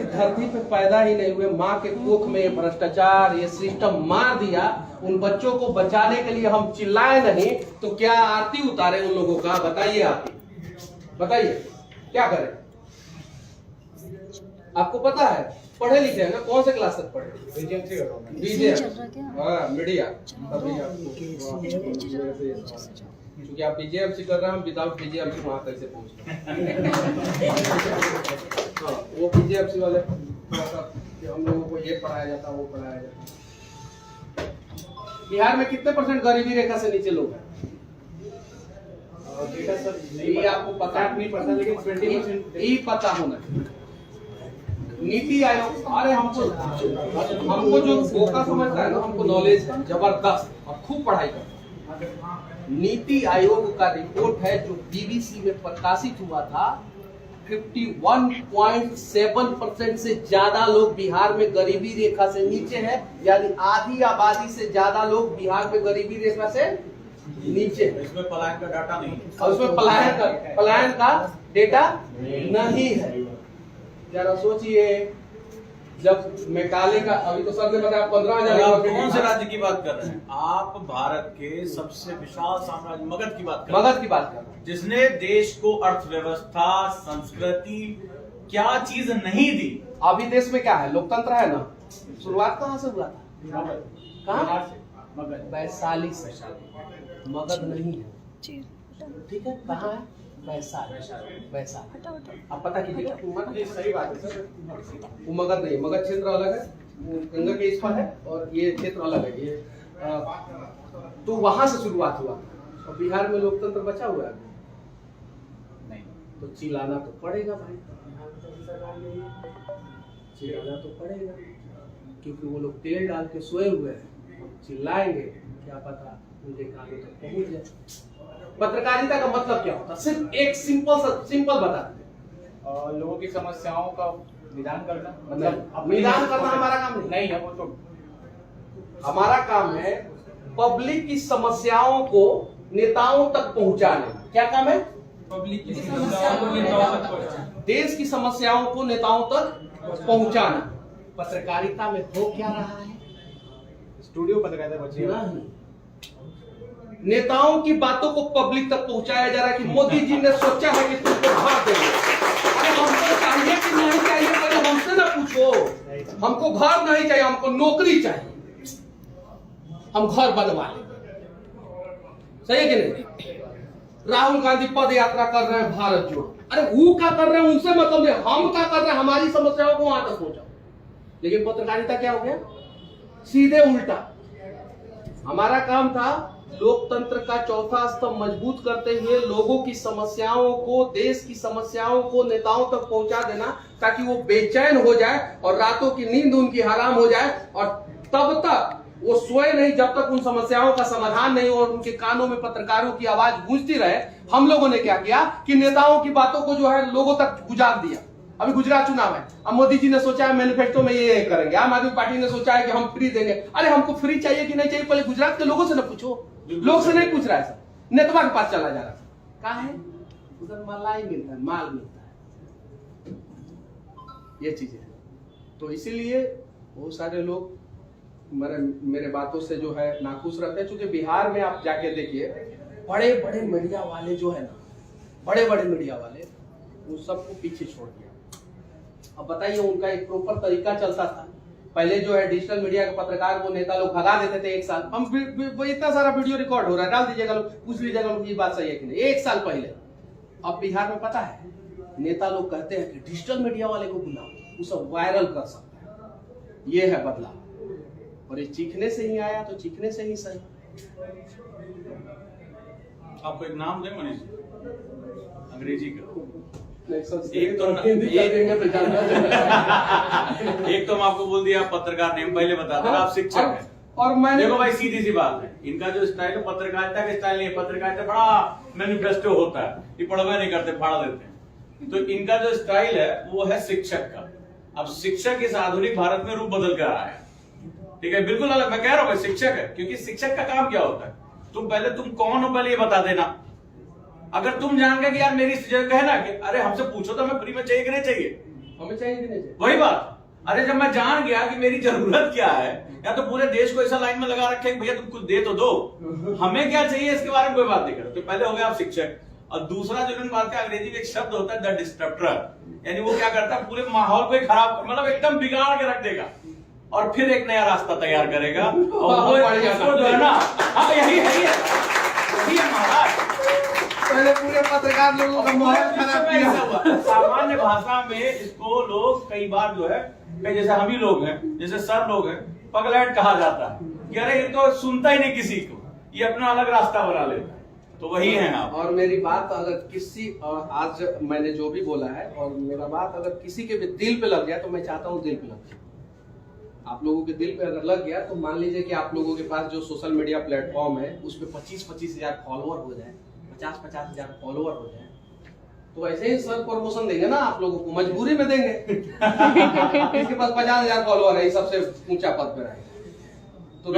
धरती पे पैदा ही नहीं हुए, माँ के कोख में भ्रष्टाचार ये सिस्टम मार दिया। उन बच्चों को बचाने के लिए हम चिल्लाए नहीं तो क्या आरती उतारे उन लोगों का? बताइए आप, बताइए क्या करें? आपको पता है, पढ़े लिखे हैं ना? कौन से क्लास तक पढ़े? मीडिया। क्योंकि आप बीजेएमसी कर रहे हैं, हम विदाउट बीजेएमसी वहां कैसे पहुंच रहे? वो बीजेएमसी वाले हम लोगों को ये पढ़ाया जाता, वो पढ़ाया जाता। बिहार में कितने % गरीबी रेखा से नीचे लोग हैं? ये आपको पता नहीं पता, लेकिन 20% ही पता होना। नीति आयोग, अरे हमको जो धोखा समझता है ना, हमको नॉलेज है जबरदस्त और खूब पढ़ाई करता है। नीति आयोग का रिपोर्ट है जो बीबीसी में प्रकाशित हुआ था, 51.7% से ज्यादा लोग बिहार में गरीबी रेखा से नीचे है, यानी आधी आबादी से ज्यादा लोग बिहार में गरीबी रेखा से नीचे। इसमें पलायन का डाटा नहीं है, और उसमें पलायन का डेटा नहीं है। जरा सोचिए, जब मेघालय का, अभी तो सर ने बताया 15,000। कौन से राज्य की बात कर रहे हैं आप? भारत के सबसे विशाल साम्राज्य मगध की बात कर रहे हैं, जिसने देश को अर्थव्यवस्था, संस्कृति, क्या चीज नहीं दी। अभी देश में क्या है? लोकतंत्र है ना। शुरुआत कहाँ से हुआ था? कहाँ? वैशाली से। मगध नहीं है, ठीक है? कहाँ है? वैशाली। अब पता कीजिएगा, सही बात है सर, वो मगध नहीं, मगध क्षेत्र अलग है, वो गंगा के इस पर है, और ये क्षेत्र अलग है। ये तो वहां से शुरुआत हुआ, और बिहार में लोकतंत्र बचा हुआ है नहीं, तो चिल्लाना तो पड़ेगा भाई, चिल्लाना तो पड़ेगा, क्योंकि वो लोग तेल डाल के सोए हुए हैं। चिल्लाएंगे, क्या पता उनके कानों तक पहुंच जाए। पत्रकारिता का मतलब क्या होता है? सिर्फ एक सिंपल बता दें। लोगों की समस्याओं का निदान करना, मतलब निदान करना हमारा काम नहीं है। वो तो हमारा काम है पब्लिक की समस्याओं को नेताओं तक पहुंचाने। क्या काम है? पब्लिक की समस्याओं को नेताओं तक पहुंचाना, देश की समस्याओं को नेताओं तक पहुंचाना। पत्रकारिता में हो क्या रहा है? स्टूडियो पत्रकारिता बची नहीं, नेताओं की बातों को पब्लिक तक पहुंचाया जा रहा है कि मोदी जी ने सोचा है कि तुमको घर देंगे। अरे हमको चाहिए कि नहीं चाहिए, पहले हमसे ना पूछो। हमको घर नहीं चाहिए, हमको नौकरी चाहिए, हम घर बनवा लेंगे। सही है कि नहीं? राहुल गांधी पद यात्रा कर रहे हैं भारत जोड़ो, अरे वो क्या कर रहे हैं उनसे मतलब नहीं, हम क्या कर रहे हैं, हमारी समस्याओं को वहां तक पहुंचाओ। लेकिन पत्रकारिता क्या हो गया? सीधे उल्टा। हमारा काम था लोकतंत्र का चौथा स्तंभ मजबूत करते हुए लोगों की समस्याओं को, देश की समस्याओं को नेताओं तक पहुंचा देना, ताकि वो बेचैन हो जाए और रातों की नींद उनकी हराम हो जाए, और तब तक वो सोए नहीं जब तक उन समस्याओं का समाधान नहीं हो और उनके कानों में पत्रकारों की आवाज गूंजती रहे। हम लोगों ने क्या किया कि नेताओं की बातों को जो है लोगों तक गुजार दिया। अभी गुजरात चुनाव है, अब मोदी जी ने सोचा है मैनिफेस्टो में ये करेंगे, आम आदमी पार्टी ने सोचा है कि हम फ्री देंगे। अरे हमको फ्री चाहिए कि नहीं चाहिए, पहले गुजरात के लोगों से ना पूछो। लोग से नहीं पूछ रहा है सर, नेतवा के पास चला जा रहा है। कहाँ है? उधर मलाई मिलता है, माल मिलता है, ये चीजें। तो इसीलिए बहुत सारे लोग मेरे बातों से जो है नाखुश रहते हैं। क्योंकि बिहार में आप जाके देखिए, बड़े बड़े मीडिया वाले जो है ना, बड़े बड़े मीडिया वाले, वो सबको पीछे छोड़ दिया। अब बताइए, उनका एक प्रॉपर तरीका चलता था। पहले जो है डिजिटल मीडिया के पत्रकार को नेता लोग भगा देते थे 1 साल। हम इतना सारा वीडियो रिकॉर्ड हो रहा है, डाल दीजिएगा, लोग पूछ लीजिएगा लोग ये बात सही है कि नहीं, 1 साल पहले। अब बिहार में पता है, नेता लोग कहते हैं कि डिजिटल मीडिया वाले को बुलाओ, वो सब वायरल कर सकता है। ये है बदलाव, और ये चीखने से ही आया, तो चीखने से ही सही। आपको एक नाम दें मनीष, अंग्रेजी का। एक तो हम आपको बोल दिया पत्रकार नहीं, पहले बता दें आप शिक्षक हैं। और मैंने देखो भाई, सीधी सी बात है, इनका जो स्टाइल है पत्रकारिता का स्टाइल नहीं है। पत्रकारिता बड़ा मैनिफेस्टो होता है, ये पढ़वे नहीं करते, फाड़ देते हैं। तो इनका जो स्टाइल है वो है शिक्षक का। अब शिक्षक इस आधुनिक भारत में रूप बदल कर आया है, ठीक है, बिल्कुल अलग। मैं कह रहा हूँ शिक्षक है, क्योंकि शिक्षक का काम क्या होता है, तुम कौन हो पहले ये बता देना। अगर तुम जान गए कि यार मेरी जगह है ना कि अरे हमसे पूछो तो हमें फ्री में चाहिए कि नहीं चाहिए, हमें चाहिए कि नहीं चाहिए? वही बात। अरे जब मैं जान गया कि मेरी जरूरत क्या है, या तो पूरे देश को ऐसा लाइन में लगा रखे कि भैया तुम कुछ दे तो दो, हमें क्या चाहिए इसके बारे में कोई बात नहीं करते। तो पहले हो गया आप शिक्षक, और दूसरा जो इन्होंने बात किया, अंग्रेजी में एक शब्द होता है द डिस्टर्बर, यानी वो क्या करता है पूरे माहौल को ही खराब, मतलब एकदम बिगाड़ के रख देगा और फिर एक नया रास्ता तैयार करेगा। और वो उसको जो है ना, हाँ यही है महाराज। पहले पूरे पत्रकार लोगों का माहौल खराब किया। सामान्य भाषा में इसको लोग कई बार जो है, जैसे हम ही लोग हैं, जैसे सर लोग हैं, पगलैट कहा जाता है कि अरे ये तो सुनता ही नहीं किसी को, ये अपना अलग रास्ता बना लेता है। तो वही है आप। और मेरी बात अगर किसी, आज मैंने जो भी बोला है, और मेरा बात अगर किसी के भी दिल पे लग गया तो मैं चाहता हूँ दिल पे लग जाए। आप लोगों के दिल पे अगर लग गया तो मान लीजिए कि आप लोगों के पास जो सोशल मीडिया प्लेटफॉर्म है उस पर 25-25 हजार फॉलोअर हो जाए, 50-50 हजार फॉलोअर हो जाए, तो ऐसे ही सर प्रमोशन देंगे ना आप लोगों को, मजबूरी में देंगे। इसके पास 50 हजार फॉलोअर है, सबसे ऊंचा पद पे रहेगा, तो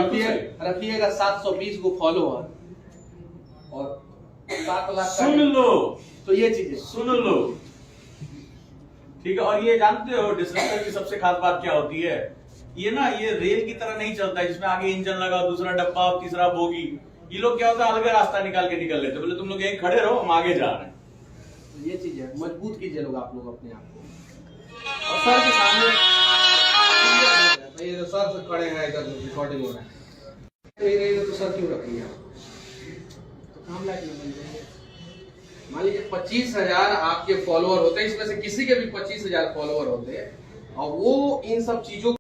रखिएगा 720 को फॉलोअर और 7 लाख। सुन लो, तो ये चीजें सुन लो, ठीक है। और ये जानते हो डिसरप्टर की सबसे खास बात क्या होती है, ये ना ये रेल की तरह नहीं चलता है जिसमें आगे इंजन लगा, दूसरा डब्बा, तीसरा बोगी। ये लोग क्या होता है अलग रास्ता निकाल के निकल लेते, बोले तुम लोग यहीं खड़े रहो, हम आगे जा रहे हैं। तो ये चीज है, मजबूत कीजिए लोग आप लोग अपने आप को। और सर के सामने ये सर से खड़े हैं, इधर रिकॉर्डिंग हो रहा है, तो सर क्यों रखेंगे आप? तो काम लायक नहीं बन जाएंगे। मान लीजिए 25 हजार आपके फॉलोअर होते हैं, इसमें से किसी के भी 25 हजार फॉलोअर होते हैं, और वो इन सब चीजों